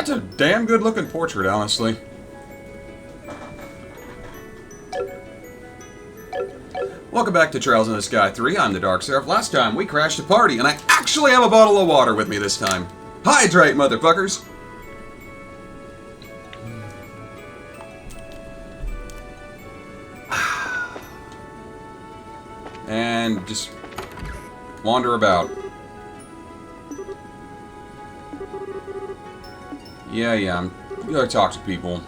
That's a damn good looking portrait, honestly. Welcome back to Trails in the Sky 3. I'm the TheDarkSeraph. Last time we crashed a party, and I actually have a bottle of water with me this time. Hydrate, motherfuckers! And just wander about. Yeah, you gotta talk to people.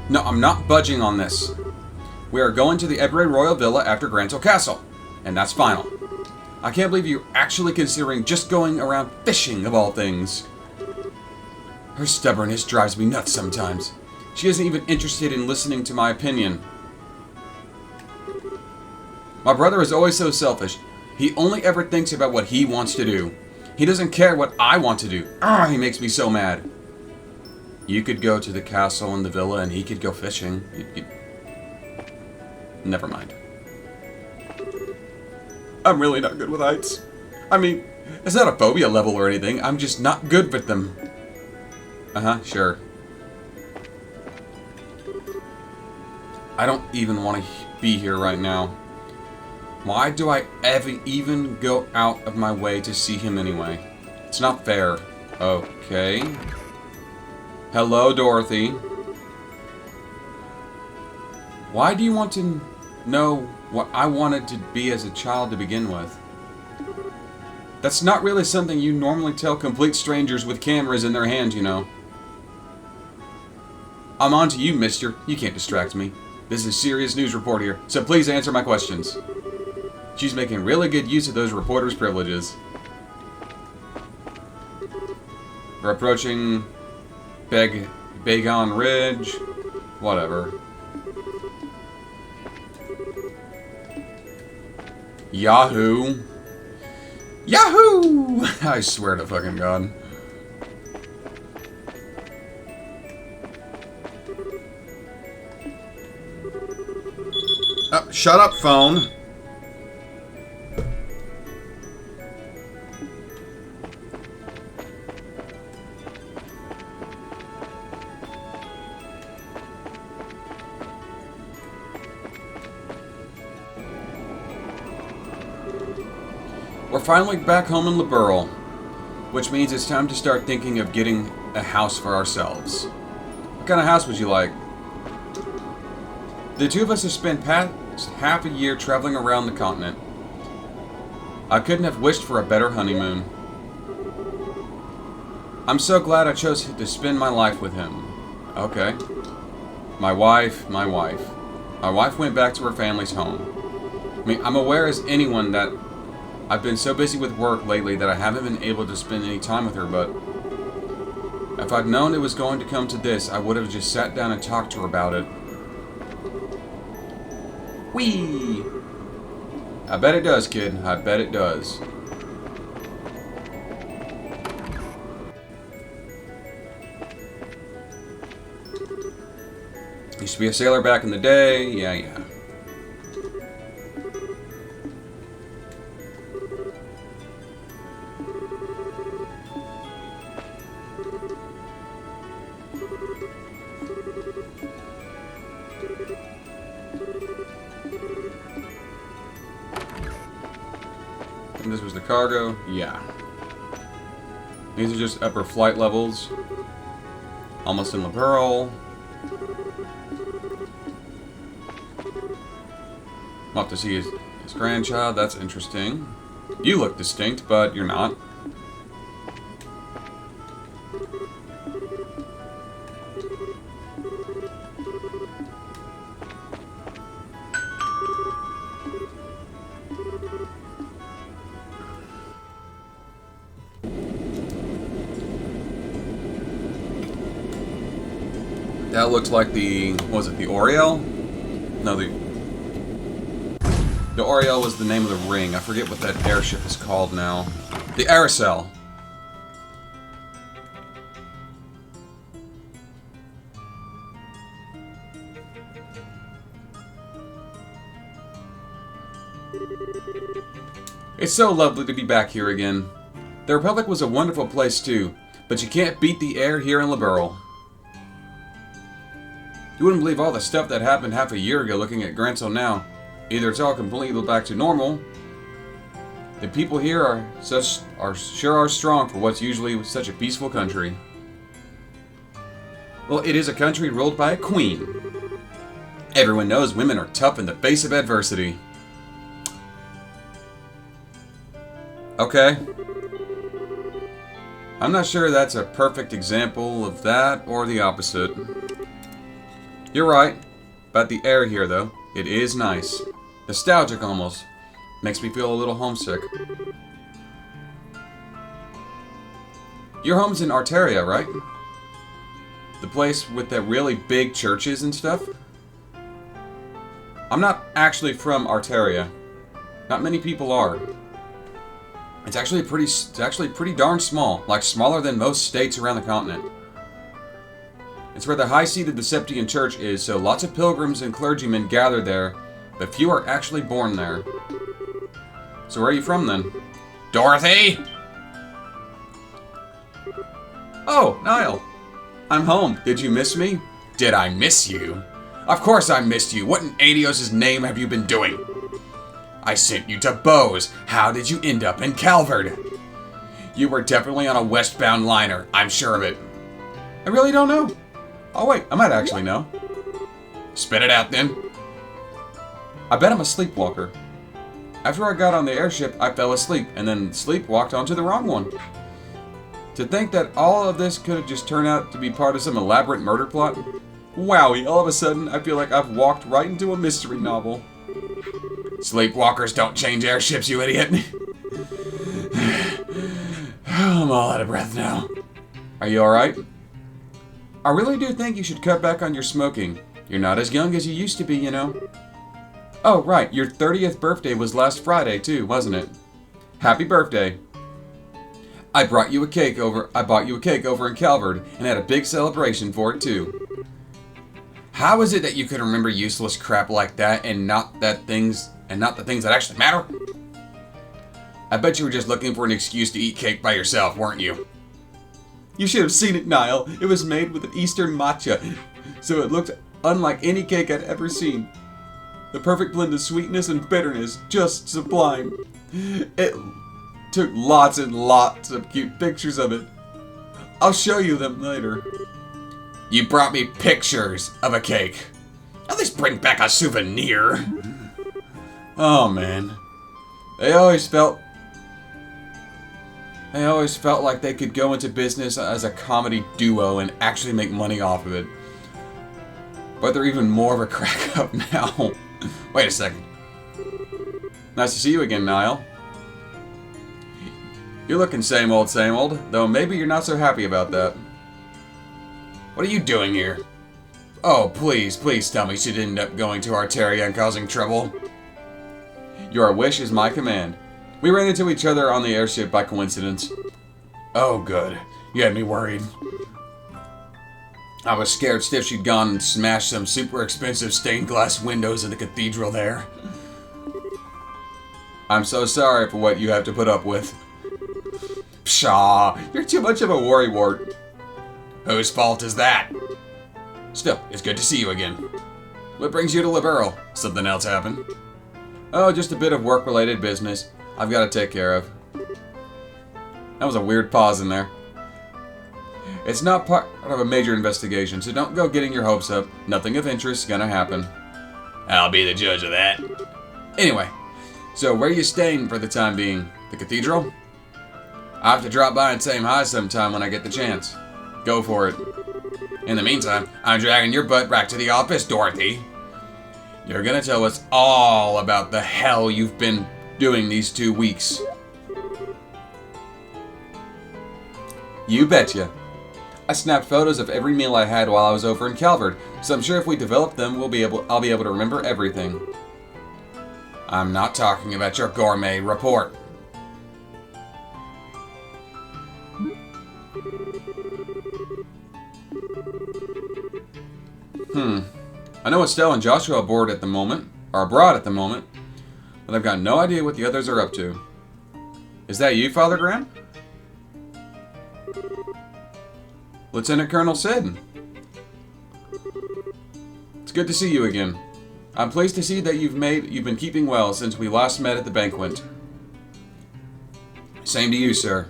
No, I'm not budging on this. We are going to the Ebre Royal Villa after Grantil Castle, and that's final. I can't believe you're actually considering just going around fishing, of all things. Her stubbornness drives me nuts sometimes. She isn't even interested in listening to my opinion. My brother is always so selfish. He only ever thinks about what he wants to do. He doesn't care what I want to do. He makes me so mad. You could go to the castle and the villa, and he could go fishing. Never mind. I'm really not good with heights. I mean, it's not a phobia level or anything. I'm just not good with them. Sure. I don't even want to be here right now. Why do I ever even go out of my way to see him anyway? It's not fair. Okay. Hello, Dorothy. Why do you want to know what I wanted to be as a child to begin with? That's not really something you normally tell complete strangers with cameras in their hands, you know. I'm on to you, mister. You can't distract me. This is a serious news report here, so please answer my questions. She's making really good use of those reporters' privileges. We're approaching Bagon Ridge. Whatever. Yahoo! Yahoo! I swear to fucking God. Oh, shut up, phone. We're finally back home in Liberl, which means it's time to start thinking of getting a house for ourselves. What kind of house would you like? The two of us have spent past half a year traveling around the continent. I couldn't have wished for a better honeymoon. I'm so glad I chose to spend my life with him. Okay. My wife. My wife went back to her family's home. I mean, I'm aware as anyone that I've been so busy with work lately that I haven't been able to spend any time with her, but if I'd known it was going to come to this, I would have just sat down and talked to her about it. Whee! I bet it does, kid. I bet it does. Used to be a sailor back in the day. Yeah. And this was the cargo? Yeah. These are just upper flight levels. Almost in La Pearl. Off to see his grandchild. That's interesting. You look distinct, but you're not. That looks like the, what was it, the Oriole? No, the Oriole was the name of the ring. I forget what that airship is called now. The Aerosol. It's so lovely to be back here again. The Republic was a wonderful place too, but you can't beat the air here in Liberal. You wouldn't believe all the stuff that happened half a year ago looking at Grantsville now. Either it's all completely back to normal. The people here are sure strong for what's usually such a peaceful country. Well, it is a country ruled by a queen. Everyone knows women are tough in the face of adversity. Okay. I'm not sure that's a perfect example of that or the opposite. You're right about the air here, though. It is nice. Nostalgic, almost. Makes me feel a little homesick. Your home's in Arteria, right? The place with the really big churches and stuff? I'm not actually from Arteria. Not many people are. It's actually pretty darn small. Like, smaller than most states around the continent. It's where the high seat of the Septian Church is, so lots of pilgrims and clergymen gather there, but few are actually born there. So where are you from, then? Dorothy! Oh, Niall. I'm home. Did you miss me? Did I miss you? Of course I missed you. What in Adios' name have you been doing? I sent you to Bose. How did you end up in Calvert? You were definitely on a westbound liner. I'm sure of it. I really don't know. Oh wait, I might actually know. Spit it out then. I bet I'm a sleepwalker. After I got on the airship, I fell asleep, and then sleepwalked onto the wrong one. To think that all of this could have just turned out to be part of some elaborate murder plot? Wowie, all of a sudden, I feel like I've walked right into a mystery novel. Sleepwalkers don't change airships, you idiot. I'm all out of breath now. Are you alright? I really do think you should cut back on your smoking. You're not as young as you used to be, you know. Oh, right, your 30th birthday was last Friday, too, wasn't it? Happy birthday. I bought you a cake over in Calvert and had a big celebration for it, too. How is it that you could remember useless crap like that and not the things that actually matter? I bet you were just looking for an excuse to eat cake by yourself, weren't you? You should have seen it, Niall. It was made with an Eastern matcha, so it looked unlike any cake I'd ever seen. The perfect blend of sweetness and bitterness, just sublime. It took lots and lots of cute pictures of it. I'll show you them later. You brought me pictures of a cake. At least bring back a souvenir. Oh man. They always felt like they could go into business as a comedy duo and actually make money off of it. But they're even more of a crack up now. Wait a second. Nice to see you again, Niall. You're looking same old, though maybe you're not so happy about that. What are you doing here? Oh, please tell me she didn't end up going to Arteria and causing trouble. Your wish is my command. We ran into each other on the airship by coincidence. Oh, good. You had me worried. I was scared stiff she'd gone and smashed some super expensive stained glass windows in the cathedral there. I'm so sorry for what you have to put up with. Pshaw, you're too much of a worrywart. Whose fault is that? Still, it's good to see you again. What brings you to Liberal? Something else happened? Oh, just a bit of work-related business I've got to take care of. That was a weird pause in there. It's not part of a major investigation, so don't go getting your hopes up. Nothing of interest is gonna happen. I'll be the judge of that. Anyway, so where are you staying for the time being? The cathedral? I'll have to drop by and say hi sometime when I get the chance. Go for it. In the meantime, I'm dragging your butt back to the office, Dorothy. You're gonna tell us all about the hell you've been doing these 2 weeks. You betcha. I snapped photos of every meal I had while I was over in Calvert, so I'm sure if we develop them, I'll be able to remember everything. I'm not talking about your gourmet report. I know Estelle and Joshua are abroad at the moment, but I've got no idea what the others are up to. Is that you, Father Graham? Lieutenant Colonel Sid. It's good to see you again. I'm pleased to see that you've been keeping well since we last met at the banquet. Same to you, sir.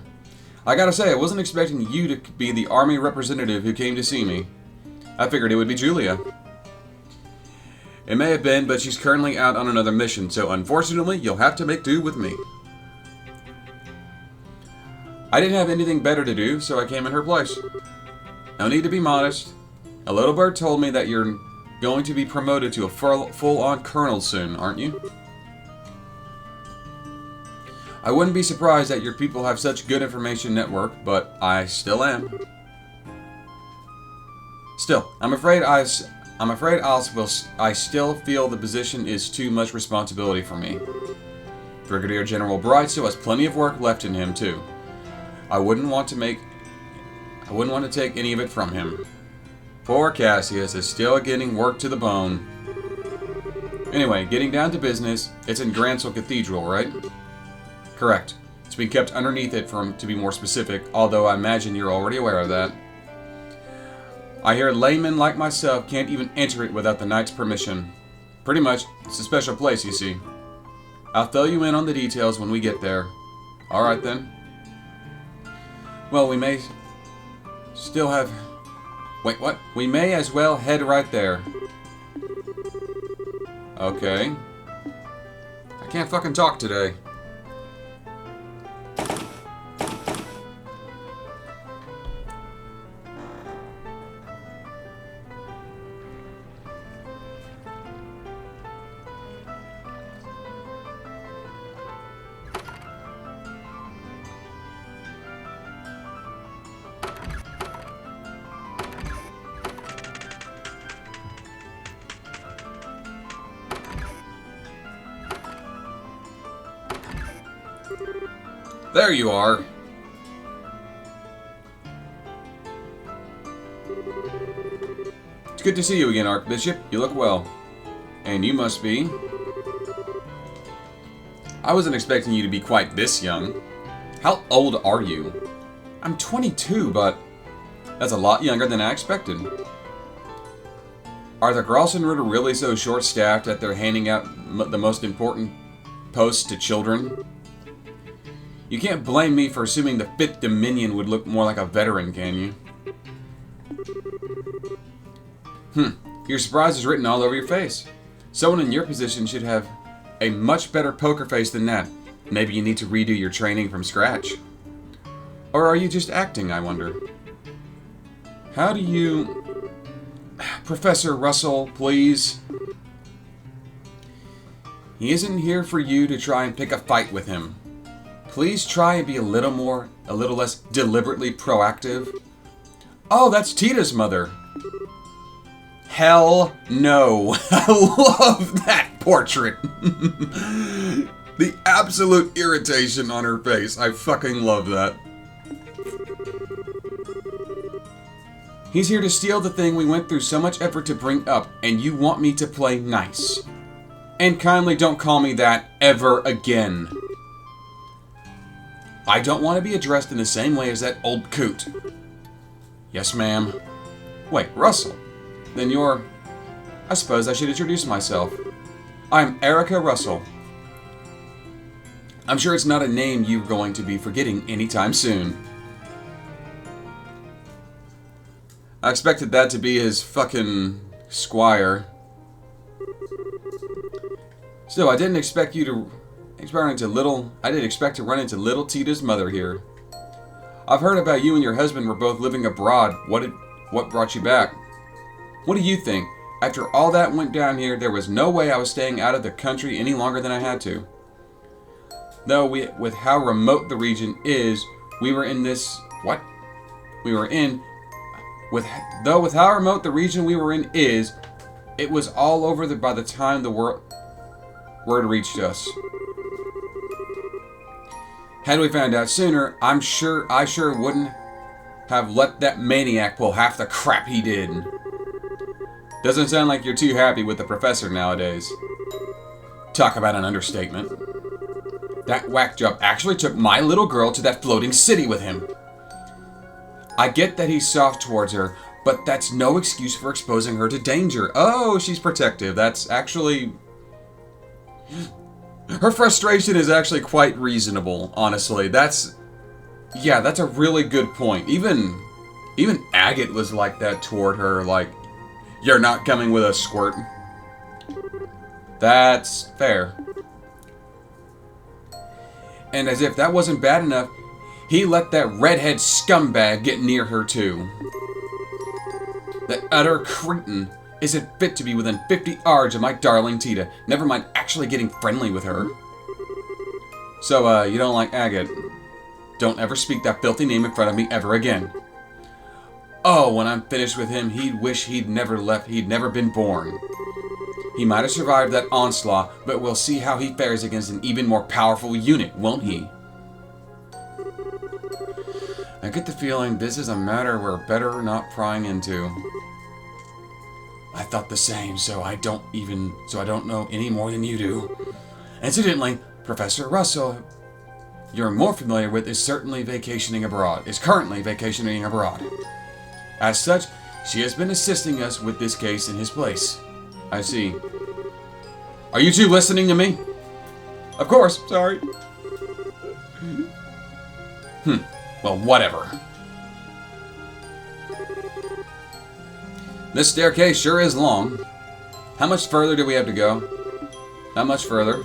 I gotta say, I wasn't expecting you to be the army representative who came to see me. I figured it would be Julia. It may have been, but she's currently out on another mission, so unfortunately, you'll have to make do with me. I didn't have anything better to do, so I came in her place. No need to be modest. A little bird told me that you're going to be promoted to a full-on colonel soon, aren't you? I wouldn't be surprised that your people have such good information network, but I still am. Still, I'm afraid I still feel the position is too much responsibility for me. Brigadier General Bright still has plenty of work left in him too. I wouldn't want to take any of it from him. Poor Cassius is still getting worked to the bone. Anyway, getting down to business, it's in Gransel Cathedral, right? Correct. It's been kept underneath it to be more specific, although I imagine you're already aware of that. I hear laymen like myself can't even enter it without the knight's permission. Pretty much, it's a special place, you see. I'll fill you in on the details when we get there. Alright then. Well, we may still have... Wait, what? We may as well head right there. Okay. I can't fucking talk today. There you are. It's good to see you again, Archbishop. You look well. And you must be... I wasn't expecting you to be quite this young. How old are you? I'm 22, but that's a lot younger than I expected. Are the Gralsenritter really so short-staffed that they're handing out the most important posts to children? You can't blame me for assuming the 5th Dominion would look more like a veteran, can you? Your surprise is written all over your face. Someone in your position should have a much better poker face than that. Maybe you need to redo your training from scratch. Or are you just acting, I wonder? How do you... Professor Russell, please. He isn't here for you to try and pick a fight with him. Please try and be a little less deliberately proactive. Oh, that's Tita's mother. Hell no. I love that portrait. The absolute irritation on her face. I fucking love that. He's here to steal the thing we went through so much effort to bring up, and you want me to play nice. And kindly don't call me that ever again. I don't want to be addressed in the same way as that old coot. Yes, ma'am. Wait, Russell. Then you're... I suppose I should introduce myself. I'm Erica Russell. I'm sure it's not a name you're going to be forgetting anytime soon. I expected that to be his fucking squire. Still, I didn't expect to run into little Tita's mother here. I've heard about you and your husband were both living abroad. What brought you back? What do you think? After all that went down here, there was no way I was staying out of the country any longer than I had to. Though with how remote the region is, with how remote the region we were in is, it was all over by the time the word reached us. Had we found out sooner, I sure wouldn't have let that maniac pull half the crap he did. Doesn't sound like you're too happy with the professor nowadays. Talk about an understatement. That whack job actually took my little girl to that floating city with him. I get that he's soft towards her, but that's no excuse for exposing her to danger. Oh, she's protective. That's actually... Her frustration is actually quite reasonable, honestly. Yeah, that's a really good point. Even Agate was like that toward her, like, you're not coming with a squirt. That's fair. And as if that wasn't bad enough, he let that redhead scumbag get near her too. That utter cretin isn't fit to be within 50 yards of my darling Tita, never mind actually getting friendly with her. So, you don't like Agate? Don't ever speak that filthy name in front of me ever again. Oh, when I'm finished with him, he'd wish he'd never been born. He might have survived that onslaught, but we'll see how he fares against an even more powerful unit, won't he? I get the feeling this is a matter we're better not prying into. I thought the same, so I don't know any more than you do. Incidentally, Professor Russell, you're more familiar with, is currently vacationing abroad. As such, she has been assisting us with this case in his place. I see. Are you two listening to me? Of course, sorry. Well, whatever. This staircase sure is long. How much further do we have to go? Not much further.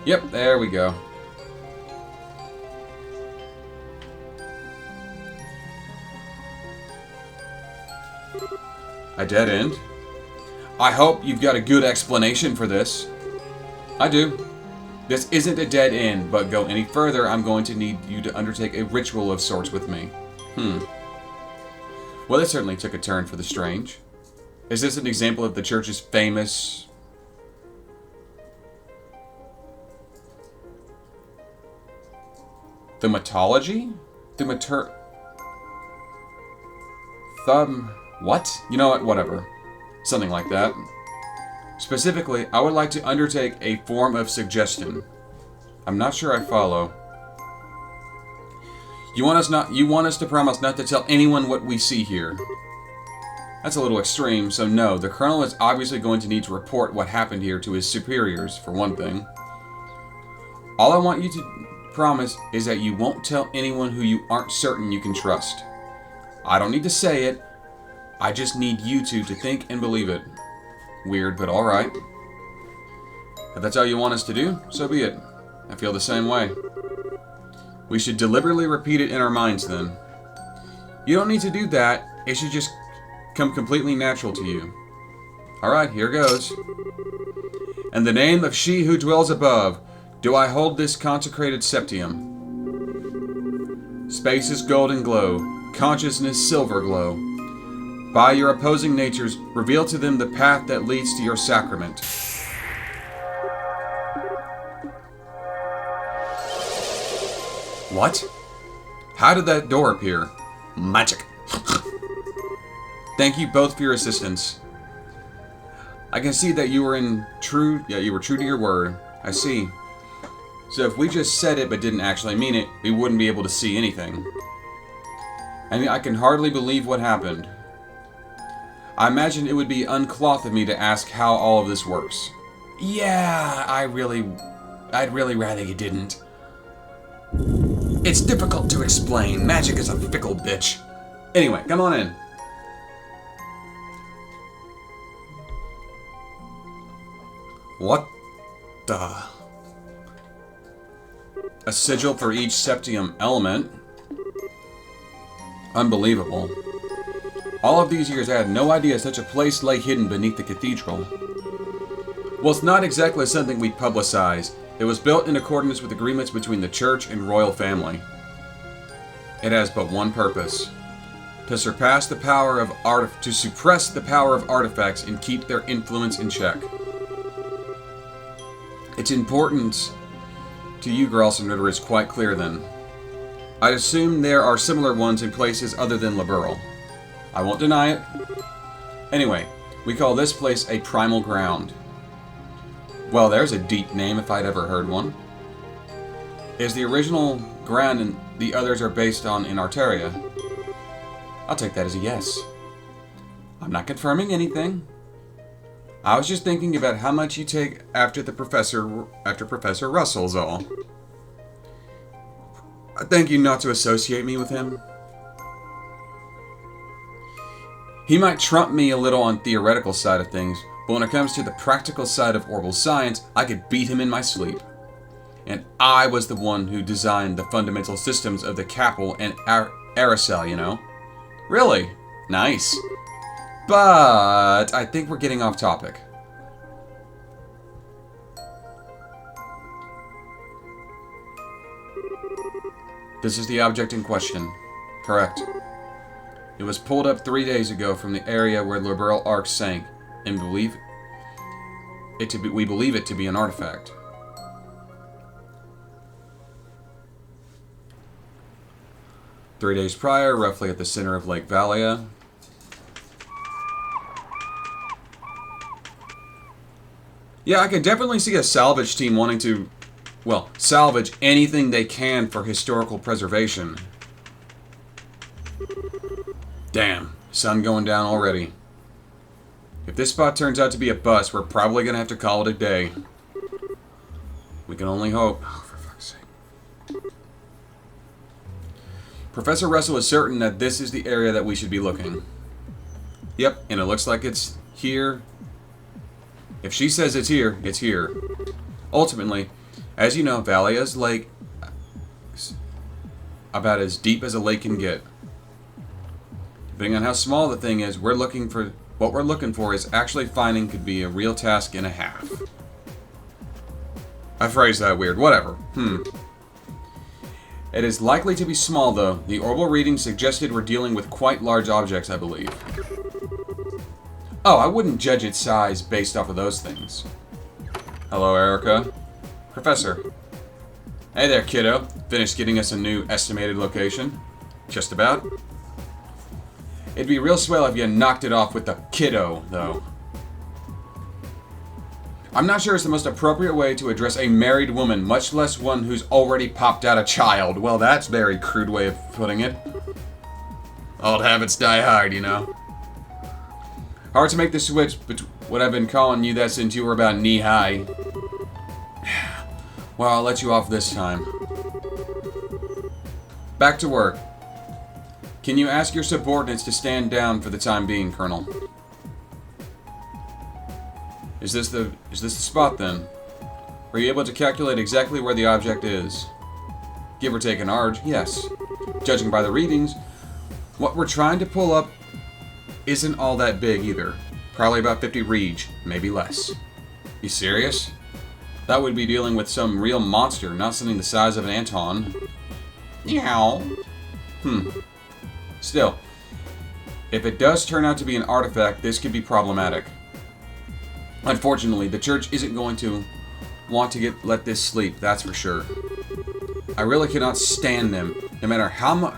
Yep, there we go. A dead end? I hope you've got a good explanation for this. I do. This isn't a dead end, but go any further, I'm going to need you to undertake a ritual of sorts with me. Well, this certainly took a turn for the strange. Is this an example of the church's famous... Thaumatology? What? You know what? Whatever. Something like that. Specifically, I would like to undertake a form of suggestion. I'm not sure I follow. You want us to promise not to tell anyone what we see here. That's a little extreme, so no, the Colonel is obviously going to need to report what happened here to his superiors, for one thing. All I want you to promise is that you won't tell anyone who you aren't certain you can trust. I don't need to say it, I just need you two to think and believe it. Weird, but alright. If that's all you want us to do, so be it. I feel the same way. We should deliberately repeat it in our minds then. You don't need to do that, it should just come completely natural to you. Alright, here goes. In the name of she who dwells above, do I hold this consecrated septium. Space is golden glow, consciousness silver glow. By your opposing natures, reveal to them the path that leads to your sacrament. What? How did that door appear? Magic. Thank you both for your assistance. I can see that you were true to your word. I see. So if we just said it but didn't actually mean it, we wouldn't be able to see anything. I mean, I can hardly believe what happened. I imagine it would be uncloth of me to ask how all of this works. Yeah, I'd really rather you didn't. It's difficult to explain. Magic is a fickle bitch. Anyway, come on in. What the... A sigil for each septium element? Unbelievable. All of these years I had no idea such a place lay hidden beneath the cathedral. Well, it's not exactly something we publicize. It was built in accordance with agreements between the church and royal family. It has but one purpose. To suppress the power of artifacts and keep their influence in check. Its importance to you, Gralston Ritter, is quite clear then. I'd assume there are similar ones in places other than Liberl. I won't deny it. Anyway, we call this place a primal ground. Well, there's a deep name if I'd ever heard one. Is the original ground and the others are based on in Artaria. I'll take that as a yes. I'm not confirming anything. I was just thinking about how much you take after Professor Russell's all. I thank you not to associate me with him. He might trump me a little on theoretical side of things, but when it comes to the practical side of orbital science, I could beat him in my sleep. And I was the one who designed the fundamental systems of the Capel and Aracel, you know? Really? Nice. But I think we're getting off topic. This is the object in question. Correct. It was pulled up 3 days ago from the area where Liberal Arc sank, and we believe it to be an artifact. Three days prior, roughly at the center of Lake Valia. Yeah, I could definitely see a salvage team wanting to, well, salvage anything they can for historical preservation. Damn, sun going down already. If this spot turns out to be a bust, we're probably going to have to call it a day. We can only hope. Oh, for fuck's sake. Professor Russell is certain that this is the area that we should be looking. Yep, and it looks like it's here. If she says it's here, it's here. Ultimately, as you know, Valia's lake is about as deep as a lake can get. Depending on how small the thing is, what we're looking for is actually finding could be a real task and a half. I phrased that weird. Whatever. It is likely to be small, though. The orbital reading suggested we're dealing with quite large objects, I believe. Oh, I wouldn't judge its size based off of those things. Hello, Erica. Professor. Hey there, kiddo. Finished getting us a new estimated location? Just about. It'd be real swell if you knocked it off with the kiddo, though. I'm not sure it's the most appropriate way to address a married woman, much less one who's already popped out a child. Well, that's a very crude way of putting it. Old habits die hard, you know. Hard to make the switch between what I've been calling you that since you were about knee-high. Well, I'll let you off this time. Back to work. Can you ask your subordinates to stand down for the time being, Colonel? Is this the spot, then? Were you able to calculate exactly where the object is? Give or take an arge, yes. Judging by the readings, what we're trying to pull up isn't all that big either. Probably about 50 Reg, maybe less. You serious? That would be dealing with some real monster, not something the size of an Anton. Meow. Still, if it does turn out to be an artifact, this could be problematic. Unfortunately, the Church isn't going to want to let this sleep, that's for sure. I really cannot stand them, no matter how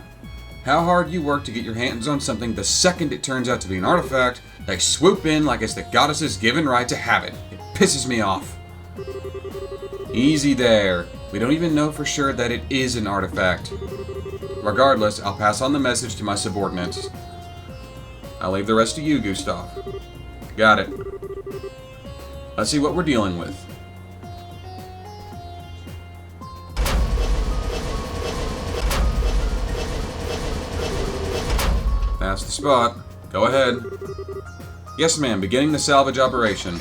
hard you work to get your hands on something. The second it turns out to be an artifact, they swoop in like it's the goddess's given right to have it. It pisses me off. Easy there. We don't even know for sure that it is an artifact. Regardless, I'll pass on the message to my subordinates. I'll leave the rest to you, Gustav. Got it. Let's see what we're dealing with. That's the spot. Go ahead. Yes, ma'am. Beginning the salvage operation.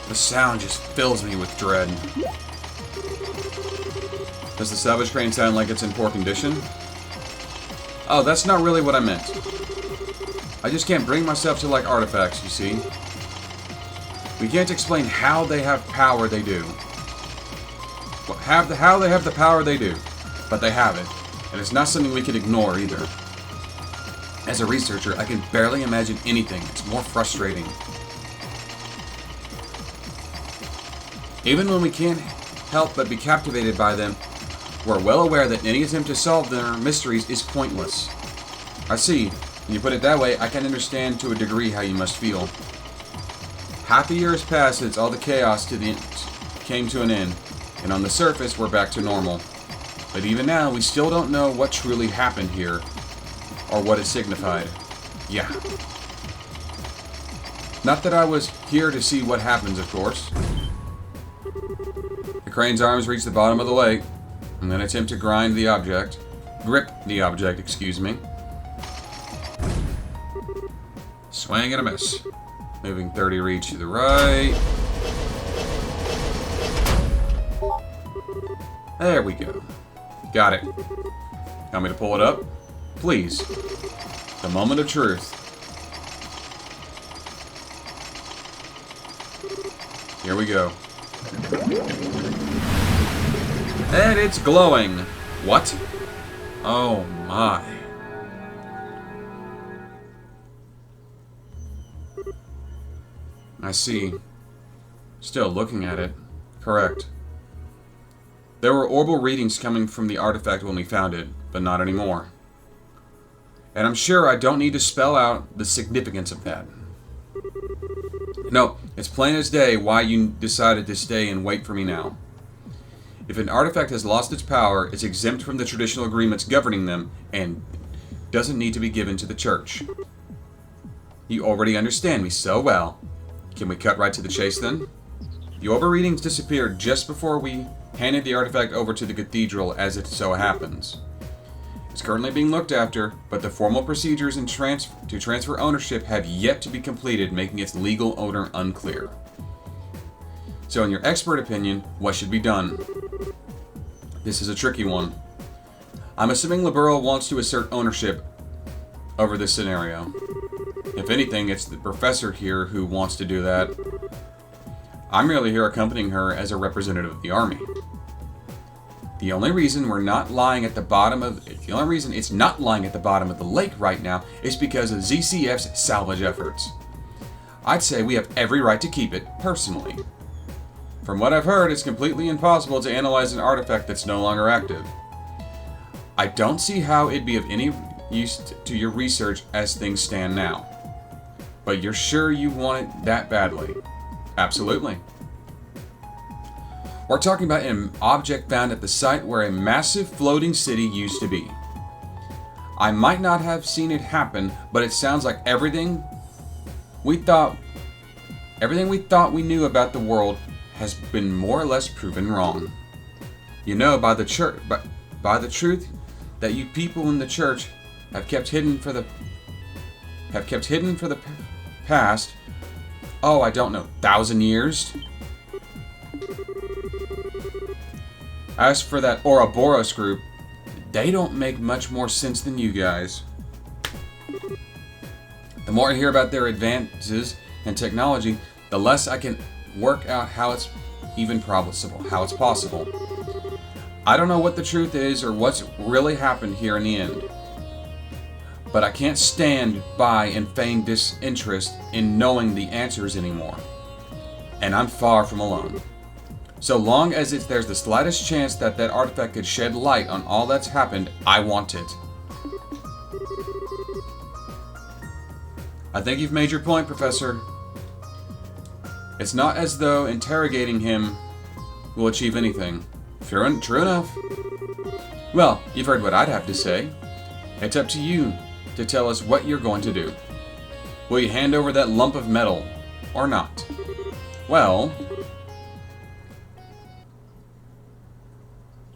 The sound just fills me with dread. Does the salvage crane sound like it's in poor condition? Oh, that's not really what I meant. I just can't bring myself to like artifacts, you see. We can't explain how they have power they do. How they have the power they do. But they have it. And it's not something we can ignore either. As a researcher, I can barely imagine anything. It's more frustrating. Even when we can't help but be captivated by them, we're well aware that any attempt to solve their mysteries is pointless. I see. When you put it that way, I can understand to a degree how you must feel. Half a year has passed since all the chaos came to an end, and on the surface we're back to normal. But even now, we still don't know what truly happened here, or what it signified. Yeah. Not that I was here to see what happens, of course. The crane's arms reach the bottom of the lake, and then attempt to grip the object, excuse me. Swing and a miss. Moving 30 reach to the right. There we go. Got it. Want me to pull it up? Please. The moment of truth. Here we go. And it's glowing. What? Oh my. I see. Still looking at it. Correct. There were orbital readings coming from the artifact when we found it, but not anymore. And I'm sure I don't need to spell out the significance of that. No, it's plain as day why you decided to stay and wait for me now. If an artifact has lost its power, it's exempt from the traditional agreements governing them, and doesn't need to be given to the church. You already understand me so well. Can we cut right to the chase then? The orbital readings disappeared just before we handed the artifact over to the cathedral, as it so happens. It's currently being looked after, but the formal procedures to transfer ownership have yet to be completed, making its legal owner unclear. So in your expert opinion, what should be done? This is a tricky one. I'm assuming Liberal wants to assert ownership over this scenario. If anything, it's the professor here who wants to do that. I'm merely here accompanying her as a representative of the army. The only reason it's not lying at the bottom of the lake right now is because of ZCF's salvage efforts. I'd say we have every right to keep it, personally. From what I've heard, it's completely impossible to analyze an artifact that's no longer active. I don't see how it'd be of any use to your research as things stand now. But you're sure you want it that badly? Absolutely. We're talking about an object found at the site where a massive floating city used to be. I might not have seen it happen, but it sounds like everything we thought we knew about the world has been more or less proven wrong. You know, by the truth that you people in the church have kept hidden for the past, oh, I don't know, 1,000 years? As for that Ouroboros group, they don't make much more sense than you guys. The more I hear about their advances in technology, the less I can work out how it's possible. I don't know what the truth is or what's really happened here in the end. But I can't stand by and feign disinterest in knowing the answers anymore. And I'm far from alone. So long as there's the slightest chance that artifact could shed light on all that's happened, I want it. I think you've made your point, Professor. It's not as though interrogating him will achieve anything. True enough. Well, you've heard what I'd have to say. It's up to you to tell us what you're going to do. Will you hand over that lump of metal, or not? Well,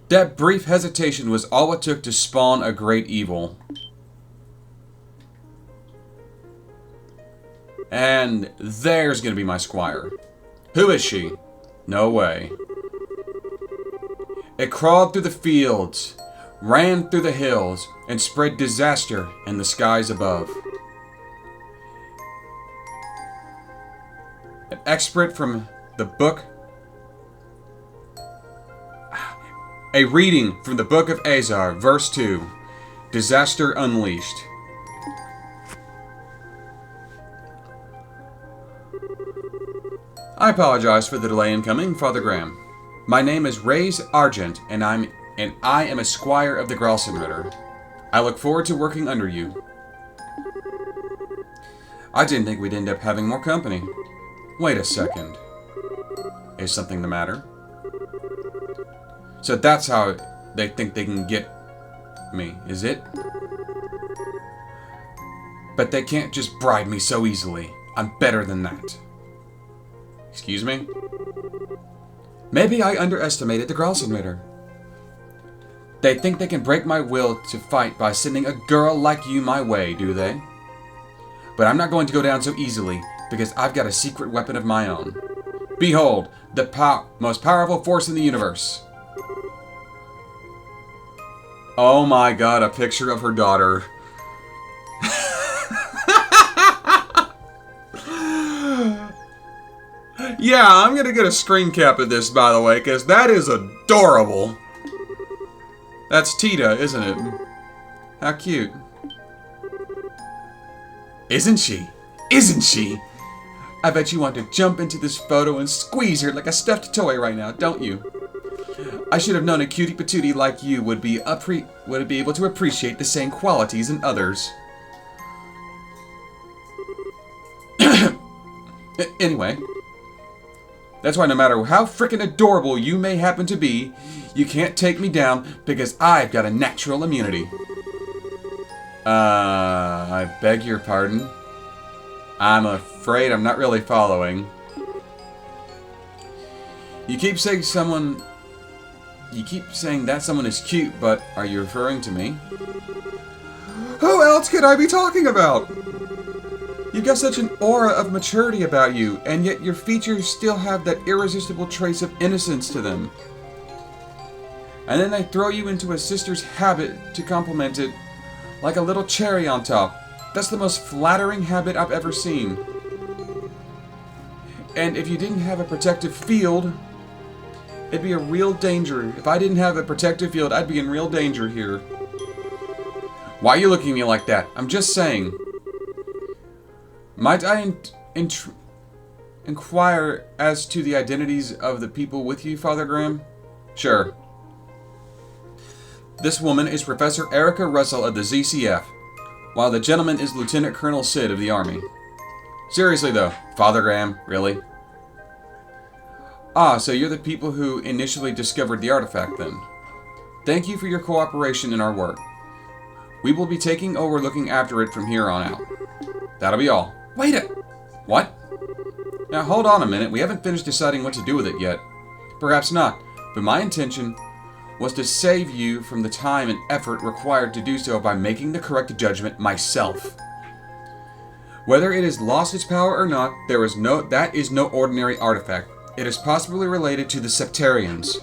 that brief hesitation was all it took to spawn a great evil. And there's gonna be my squire. Who is she? No way. It crawled through the fields, ran through the hills, and spread disaster in the skies above. An excerpt from the book. A reading from the Book of Azar, verse 2. Disaster Unleashed. I apologize for the delay in coming, Father Graham. My name is Rays Argent, and I am a squire of the Gralsenritter. I look forward to working under you. I didn't think we'd end up having more company. Wait a second. Is something the matter? So that's how they think they can get me, is it? But they can't just bribe me so easily. I'm better than that. Excuse me? Maybe I underestimated the Gralsumritter. They think they can break my will to fight by sending a girl like you my way, do they? But I'm not going to go down so easily, because I've got a secret weapon of my own. Behold, the most powerful force in the universe. Oh my god, a picture of her daughter. Yeah, I'm gonna get a screen cap of this, by the way, because that is adorable. That's Tita, isn't it? How cute. Isn't she? Isn't she? I bet you want to jump into this photo and squeeze her like a stuffed toy right now, don't you? I should have known a cutie patootie like you would be able to appreciate the same qualities in others. Anyway, that's why no matter how frickin' adorable you may happen to be, you can't take me down because I've got a natural immunity. I beg your pardon. I'm afraid I'm not really following. You keep saying that someone is cute, but are you referring to me? Who else could I be talking about? You've got such an aura of maturity about you, and yet your features still have that irresistible trace of innocence to them. And then they throw you into a sister's habit to compliment it like a little cherry on top. That's the most flattering habit I've ever seen. And if you didn't have a protective field, it'd be a real danger. If I didn't have a protective field, I'd be in real danger here. Why are you looking at me like that? I'm just saying. Might I inquire as to the identities of the people with you, Father Graham? Sure. This woman is Professor Erica Russell of the ZCF, while the gentleman is Lieutenant Colonel Sid of the Army. Seriously though, Father Graham, really? Ah, so you're the people who initially discovered the artifact then. Thank you for your cooperation in our work. We will be taking over looking after it from here on out. That'll be all. Wait a... What? Now hold on a minute, we haven't finished deciding what to do with it yet. Perhaps not, but my intention was to save you from the time and effort required to do so by making the correct judgment myself. Whether it has lost its power or not, that is no ordinary artifact. It is possibly related to the Septarians.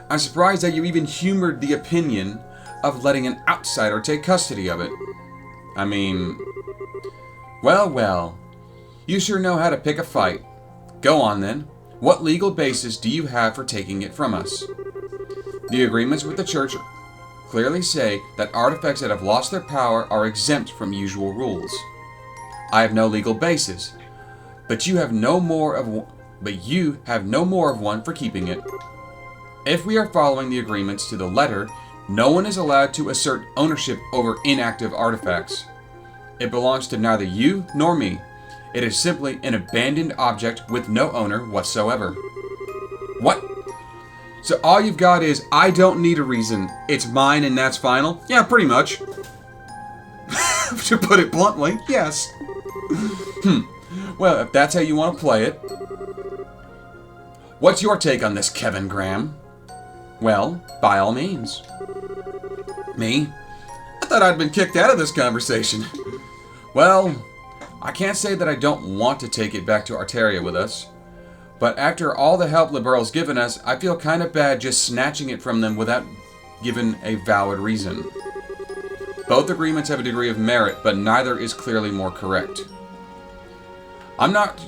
I'm surprised that you even humored the opinion of letting an outsider take custody of it. I mean... Well, you sure know how to pick a fight. Go on then. What legal basis do you have for taking it from us? The agreements with the Church clearly say that artifacts that have lost their power are exempt from usual rules. I have no legal basis, but you have no more of one for keeping it. If we are following the agreements to the letter, no one is allowed to assert ownership over inactive artifacts. It belongs to neither you nor me. It is simply an abandoned object with no owner whatsoever. What? So all you've got is, I don't need a reason. It's mine and that's final? Yeah, pretty much. To put it bluntly, yes. Well, if that's how you want to play it. What's your take on this, Kevin Graham? Well, by all means. Me? I thought I'd been kicked out of this conversation. Well, I can't say that I don't want to take it back to Arteria with us, but after all the help Liberal's given us, I feel kind of bad just snatching it from them without giving a valid reason. Both agreements have a degree of merit, but neither is clearly more correct. I'm not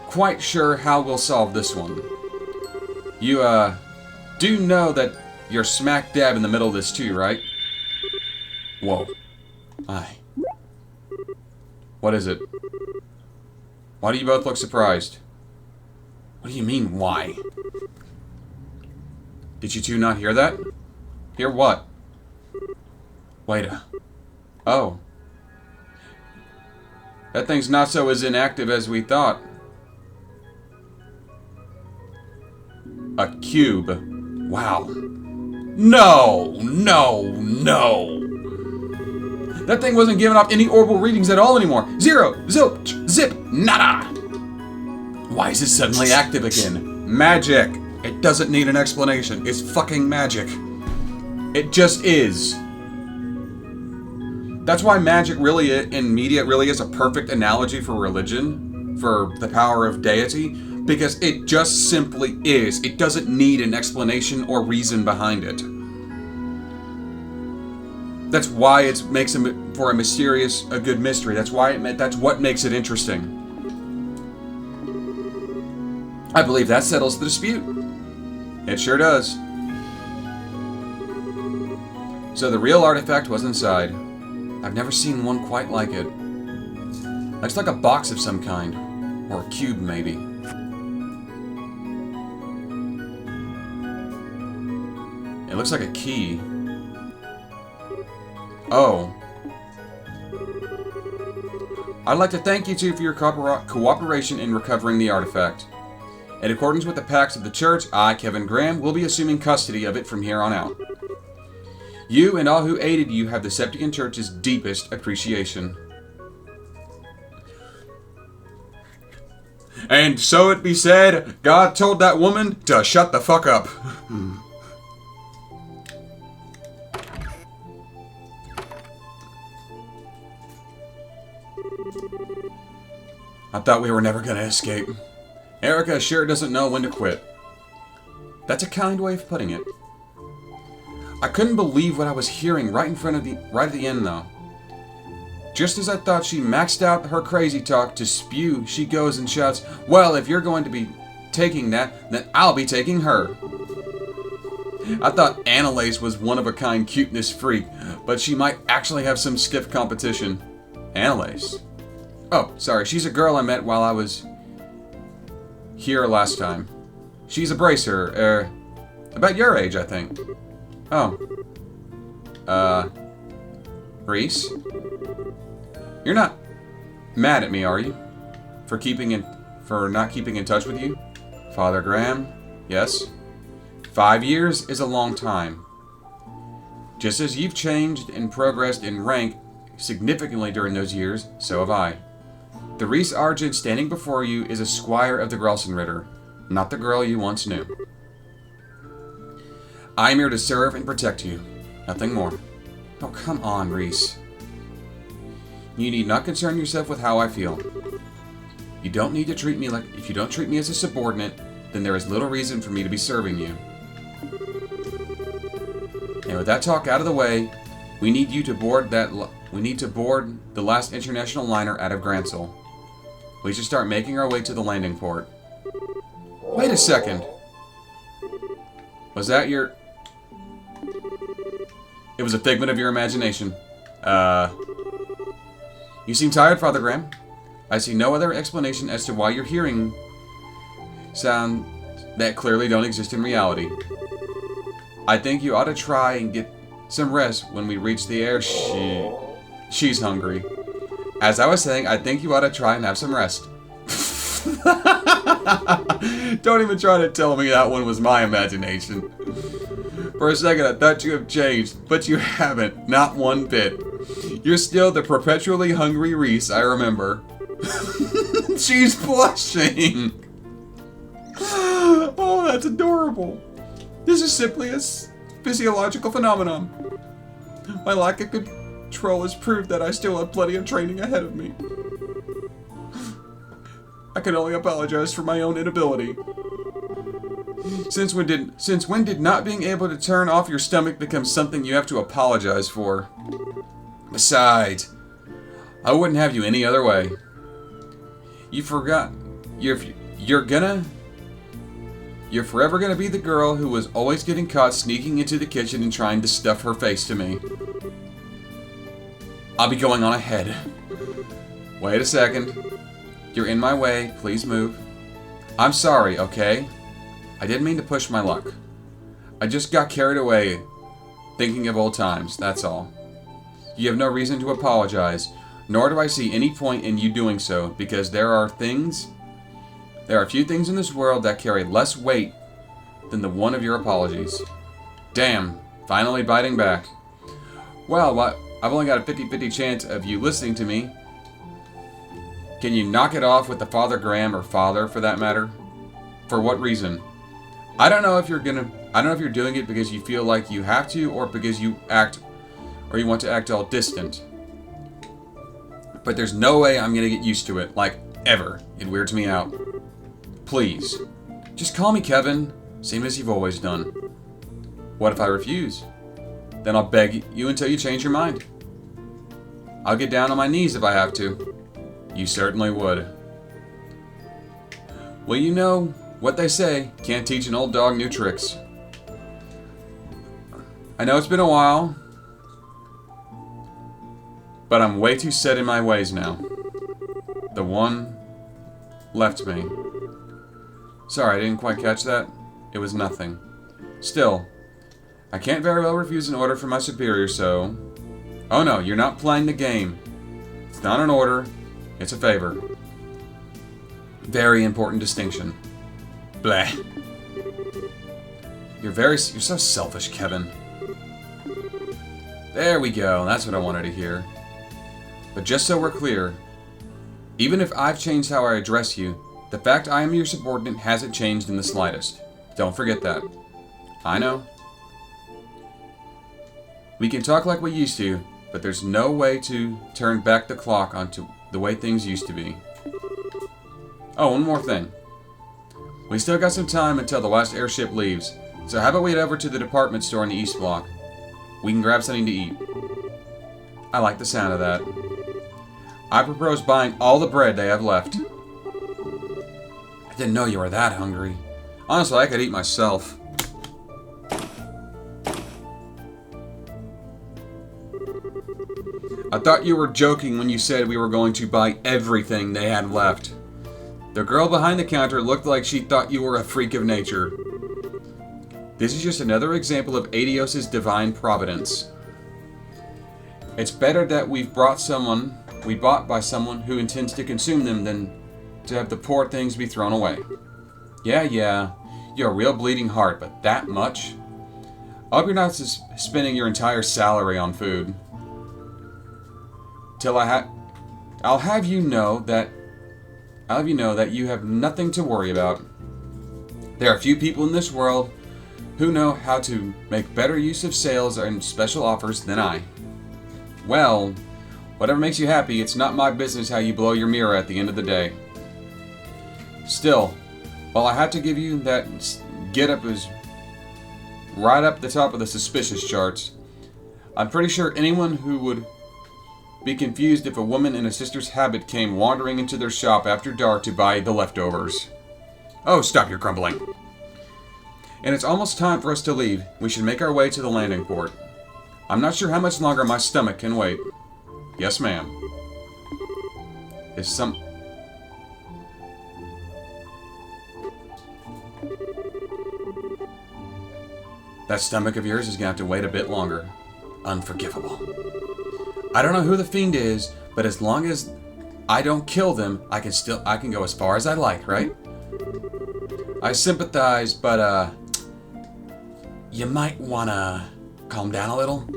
quite sure how we'll solve this one. You, do know that you're smack dab in the middle of this too, right? Whoa. Aye. What is it? Why do you both look surprised? What do you mean, why? Did you two not hear that? Hear what? Wait a... Oh. That thing's not so as inactive as we thought. A cube. Wow. No! That thing wasn't giving off any orbital readings at all anymore. Zero, zilch, zip, nada! Why is it suddenly active again? Magic! It doesn't need an explanation. It's fucking magic. It just is. That's why magic really, in media, really is a perfect analogy for religion, for the power of deity, because it just simply is. It doesn't need an explanation or reason behind it. That's why it makes it for a good mystery. That's what makes it interesting. I believe that settles the dispute. It sure does. So the real artifact was inside. I've never seen one quite like it. Looks like a box of some kind. Or a cube, maybe. It looks like a key. Oh. I'd like to thank you two for your cooperation in recovering the artifact. In accordance with the pacts of the church, I, Kevin Graham, will be assuming custody of it from here on out. You and all who aided you have the Septian Church's deepest appreciation. And so it be said, God told that woman to shut the fuck up. I thought we were never gonna escape. Erica sure doesn't know when to quit. That's a kind way of putting it. I couldn't believe what I was hearing right at the end though. Just as I thought she maxed out her crazy talk to spew, she goes and shouts, "Well, if you're going to be taking that, then I'll be taking her." I thought Annalise was one-of-a-kind cuteness freak, but she might actually have some stiff competition. Annalise? Oh, sorry, she's a girl I met while I was here last time. She's a bracer, about your age, I think. Oh. Reese? You're not mad at me, are you? For not keeping in touch with you? Father Graham? Yes? 5 years is a long time. Just as you've changed and progressed in rank significantly during those years, so have I. The Reese Argent standing before you is a squire of the Grelsenritter, not the girl you once knew. I am here to serve and protect you. Nothing more. Oh, come on, Reese. You need not concern yourself with how I feel. You don't need to treat me if you don't treat me as a subordinate, then there is little reason for me to be serving you. And with that talk out of the way, we need to board the last international liner out of Gransel. We should start making our way to the landing port. Wait a second. Was that your... It was a figment of your imagination. You seem tired, Father Graham. I see no other explanation as to why you're hearing sound that clearly don't exist in reality. I think you ought to try and get some rest when we reach the air. She's hungry. As I was saying, I think you ought to try and have some rest. Don't even try to tell me that one was my imagination. For a second, I thought you have changed, but you haven't. Not one bit. You're still the perpetually hungry Reese I remember. She's blushing. Oh, that's adorable. This is simply a physiological phenomenon. My lack of control has proved that I still have plenty of training ahead of me. I can only apologize for my own inability. Since when did not being able to turn off your stomach become something you have to apologize for? Besides, I wouldn't have you any other way. You forgot. You're forever gonna be the girl who was always getting caught sneaking into the kitchen and trying to stuff her face to me. I'll be going on ahead. Wait a second. You're in my way. Please move. I'm sorry, okay? I didn't mean to push my luck. I just got carried away thinking of old times, that's all. You have no reason to apologize, nor do I see any point in you doing so, because there are few things in this world that carry less weight than the one of your apologies. Damn, finally biting back. Well, I've only got a 50-50 chance of you listening to me. Can you knock it off with the Father Graham, or Father for that matter? For what reason? I don't know if you're doing it because you feel like you have to, or because you want to act all distant. But there's no way I'm gonna get used to it, like, ever. It weirds me out. Please, just call me Kevin, same as you've always done. What if I refuse? Then I'll beg you until you change your mind. I'll get down on my knees if I have to. You certainly would. Well, you know what they say, can't teach an old dog new tricks. I know it's been a while, but I'm way too set in my ways now. The one left me. Sorry, I didn't quite catch that. It was nothing. Still, I can't very well refuse an order from my superior, so... Oh no, you're not playing the game. It's not an order, it's a favor. Very important distinction. Blah. You're so selfish, Kevin. There we go, that's what I wanted to hear. But just so we're clear, even if I've changed how I address you, the fact I am your subordinate hasn't changed in the slightest. Don't forget that. I know. We can talk like we used to, but there's no way to turn back the clock onto the way things used to be. Oh, one more thing. We still got some time until the last airship leaves, so how about we head over to the department store in the East Block? We can grab something to eat. I like the sound of that. I propose buying all the bread they have left. I didn't know you were that hungry. Honestly, I could eat myself. I thought you were joking when you said we were going to buy everything they had left. The girl behind the counter looked like she thought you were a freak of nature. This is just another example of Adios's divine providence. It's better that we bought by someone who intends to consume them than to have the poor things be thrown away. Yeah, you're a real bleeding heart, but that much? I hope you're not spending your entire salary on food. I'll have you know that you have nothing to worry about. There are few people in this world who know how to make better use of sales and special offers than I. Well, whatever makes you happy, it's not my business how you blow your mirror at the end of the day. Still, while I have to give you that get-up is right up the top of the suspicious charts, I'm pretty sure anyone who would be confused if a woman in a sister's habit came wandering into their shop after dark to buy the leftovers. Oh, stop your grumbling. And it's almost time for us to leave. We should make our way to the landing port. I'm not sure how much longer my stomach can wait. Yes, ma'am. That stomach of yours is gonna have to wait a bit longer. Unforgivable. I don't know who the fiend is, but as long as I don't kill them, I can go as far as I like, right? I sympathize, but you might wanna calm down a little.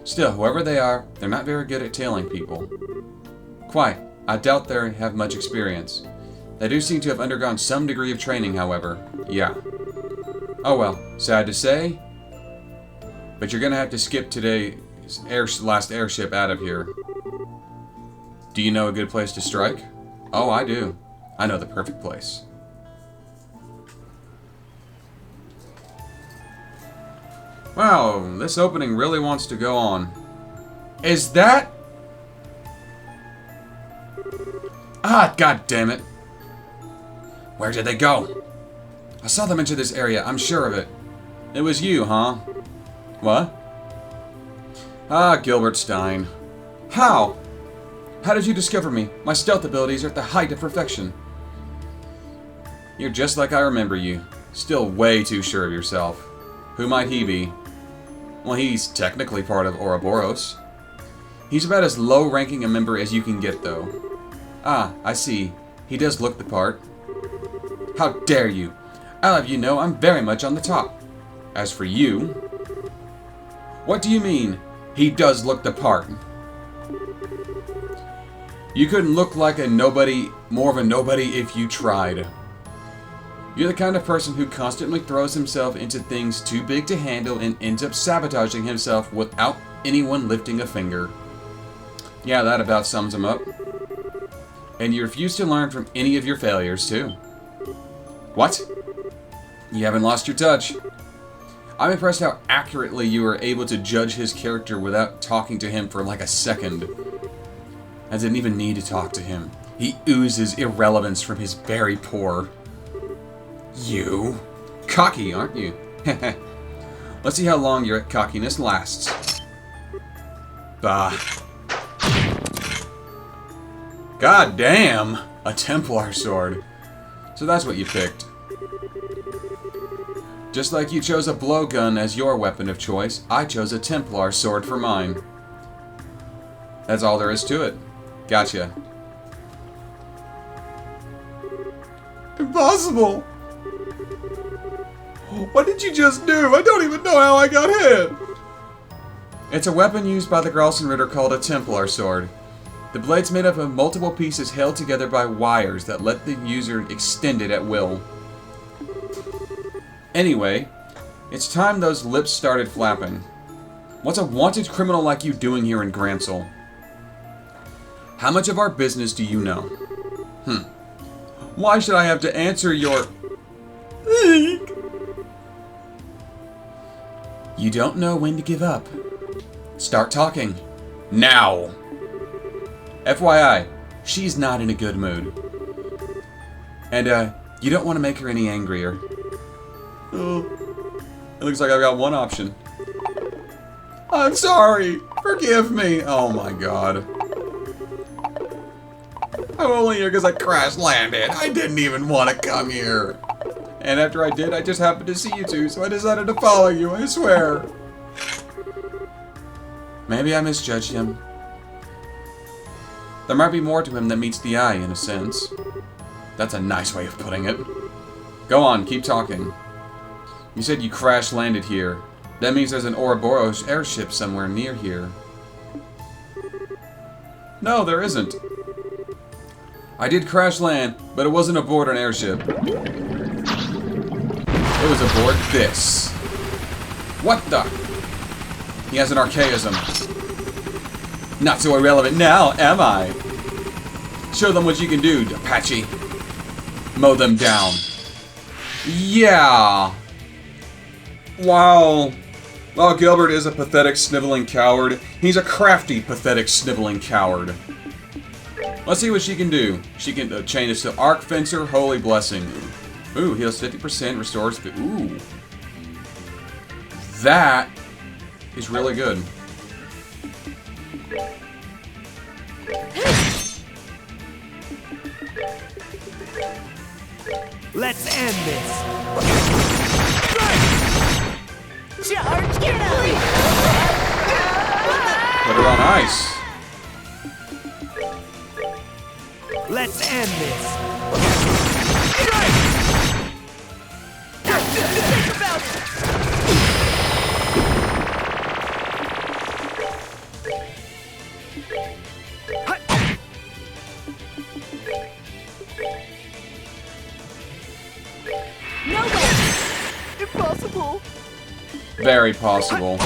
Still, whoever they are, they're not very good at tailing people. Quite. I doubt they have much experience. They do seem to have undergone some degree of training, however. Yeah. Oh well, sad to say, but you're gonna have to skip today's last airship out of here. Do you know a good place to strike? Oh, I do. I know the perfect place. Wow, this opening really wants to go on. Is that... Ah, god damn it. Where did they go? I saw them enter this area, I'm sure of it. It was you, huh? What? Ah, Gilbert Stein. How? How did you discover me? My stealth abilities are at the height of perfection. You're just like I remember you. Still way too sure of yourself. Who might he be? Well, he's technically part of Ouroboros. He's about as low-ranking a member as you can get, though. Ah, I see. He does look the part. How dare you! I'll have you know I'm very much on the top. As for you... What do you mean? He does look the part. You couldn't look like a nobody, more of a nobody if you tried. You're the kind of person who constantly throws himself into things too big to handle and ends up sabotaging himself without anyone lifting a finger. Yeah, that about sums him up. And you refuse to learn from any of your failures, too. What? You haven't lost your touch. I'm impressed how accurately you were able to judge his character without talking to him for like a second. I didn't even need to talk to him. He oozes irrelevance from his very pore. You? Cocky, aren't you? Let's see how long your cockiness lasts. Bah. God damn! A Templar sword. So that's what you picked. Just like you chose a blowgun as your weapon of choice, I chose a Templar sword for mine. That's all there is to it. Gotcha. Impossible! What did you just do? I don't even know how I got hit! It's a weapon used by the Gralsen called a Templar sword. The blade's made up of multiple pieces held together by wires that let the user extend it at will. Anyway, it's time those lips started flapping. What's a wanted criminal like you doing here in Gransel? How much of our business do you know? Why should I have to answer your... You don't know when to give up. Start talking. Now! FYI, she's not in a good mood. And, you don't want to make her any angrier. Oh, it looks like I've got one option. I'm sorry! Forgive me! Oh my god. I'm only here because I crash landed. I didn't even want to come here. And after I did, I just happened to see you two, so I decided to follow you, I swear. Maybe I misjudged him. There might be more to him than meets the eye, in a sense. That's a nice way of putting it. Go on, keep talking. You said you crash-landed here. That means there's an Ouroboros airship somewhere near here. No, there isn't. I did crash-land, but it wasn't aboard an airship. It was aboard this. What the? He has an archaism. Not so irrelevant now, am I? Show them what you can do, Apache. Mow them down. Yeah. Wow. While Gilbert is a pathetic, sniveling coward, he's a crafty, pathetic, sniveling coward. Let's see what she can do. She can chain us to Arc Fencer, Holy Blessing. Ooh, heals 50%, restores... Ooh. That is really good. Let's end this. Charge, get out! Put her on ice. Let's end this. No way! Impossible! Very possible.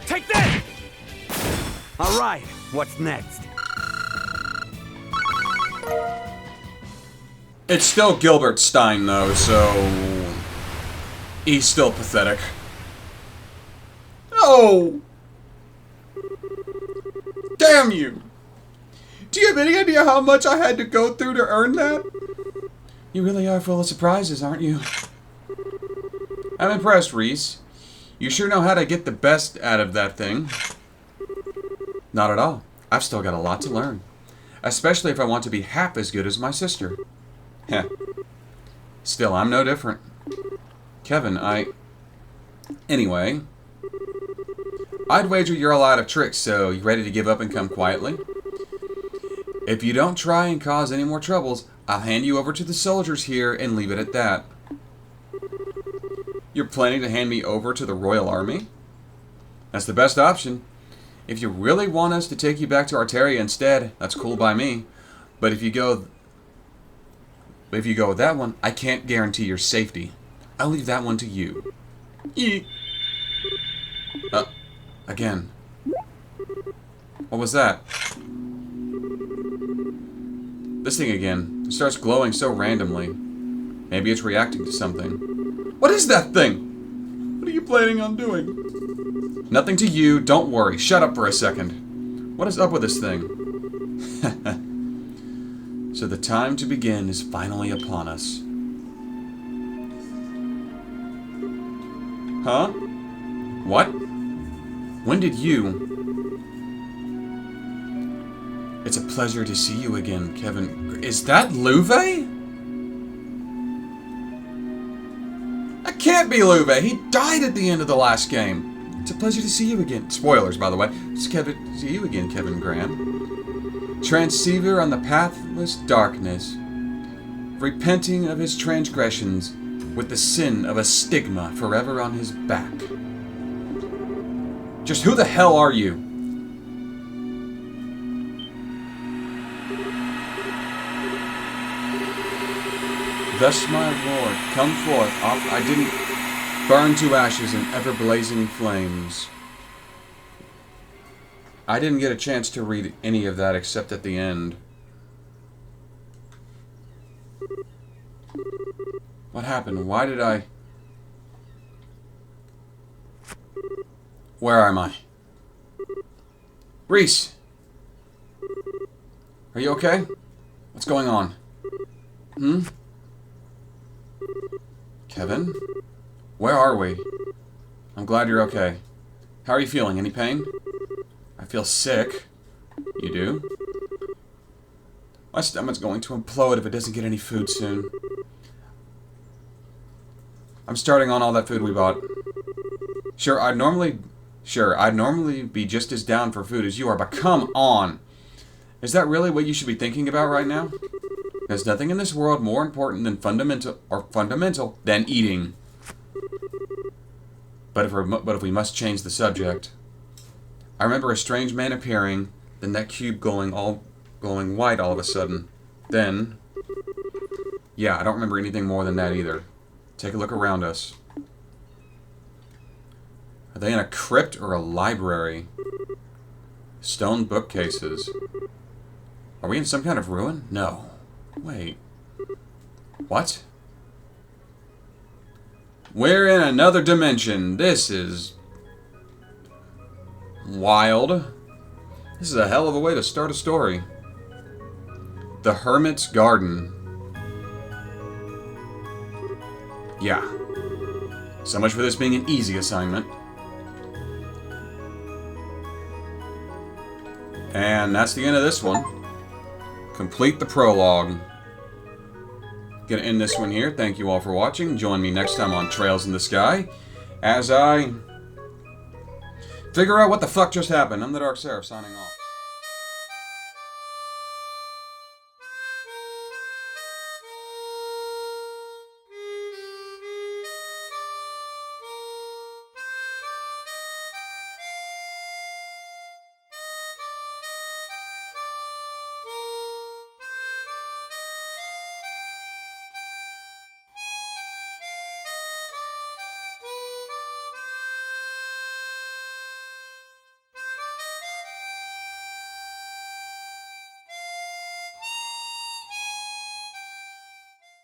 Take that! All right, what's next? It's still Gilbert Stein, though, so... he's still pathetic. Oh! Damn you! Do you have any idea how much I had to go through to earn that? You really are full of surprises, aren't you? I'm impressed, Reese. You sure know how to get the best out of that thing. Not at all. I've still got a lot to learn. Especially if I want to be half as good as my sister. Heh. Still, I'm no different. Kevin, Anyway. I'd wager you're all out of tricks, so you ready to give up and come quietly? If you don't try and cause any more troubles, I'll hand you over to the soldiers here and leave it at that. You're planning to hand me over to the Royal Army? That's the best option. If you really want us to take you back to Arteria instead, that's cool by me. But if you go with that one, I can't guarantee your safety. I'll leave that one to you. Eek. Again. What was that? This thing again. It starts glowing so randomly. Maybe it's reacting to something. What is that thing? What are you planning on doing? Nothing to you. Don't worry. Shut up for a second. What is up with this thing? So the time to begin is finally upon us. Huh? What? When did you... It's a pleasure to see you again, Kevin. Is that Luve? That can't be Luve. He died at the end of the last game. It's a pleasure to see you again. Spoilers, by the way. It's Kevin. See you again, Kevin Graham. Transceiver on the pathless darkness, repenting of his transgressions, with the sin of a stigma forever on his back. Just who the hell are you? Thus, my lord, come forth. I didn't burn to ashes in ever-blazing flames. I didn't get a chance to read any of that except at the end. What happened? Why did I... Where am I? Reese! Are you okay? What's going on? Hmm? Kevin? Where are we? I'm glad you're okay. How are you feeling? Any pain? I feel sick. You do? My stomach's going to implode if it doesn't get any food soon. I'm starting on all that food we bought. Sure, I'd normally be just as down for food as you are, but come on! Is that really what you should be thinking about right now? There's nothing in this world more important than fundamental than eating. But if we must change the subject. I remember a strange man appearing, then that cube going white all of a sudden. Then... Yeah, I don't remember anything more than that either. Take a look around us. Are they in a crypt or a library? Stone bookcases. Are we in some kind of ruin? No. Wait. What? We're in another dimension. This is... wild. This is a hell of a way to start a story. The Hermit's Garden. Yeah. So much for this being an easy assignment. And that's the end of this one. Complete the prologue. Gonna end this one here. Thank you all for watching. Join me next time on Trails in the Sky as I figure out what the fuck just happened. I'm the TheDarkSeraph signing off.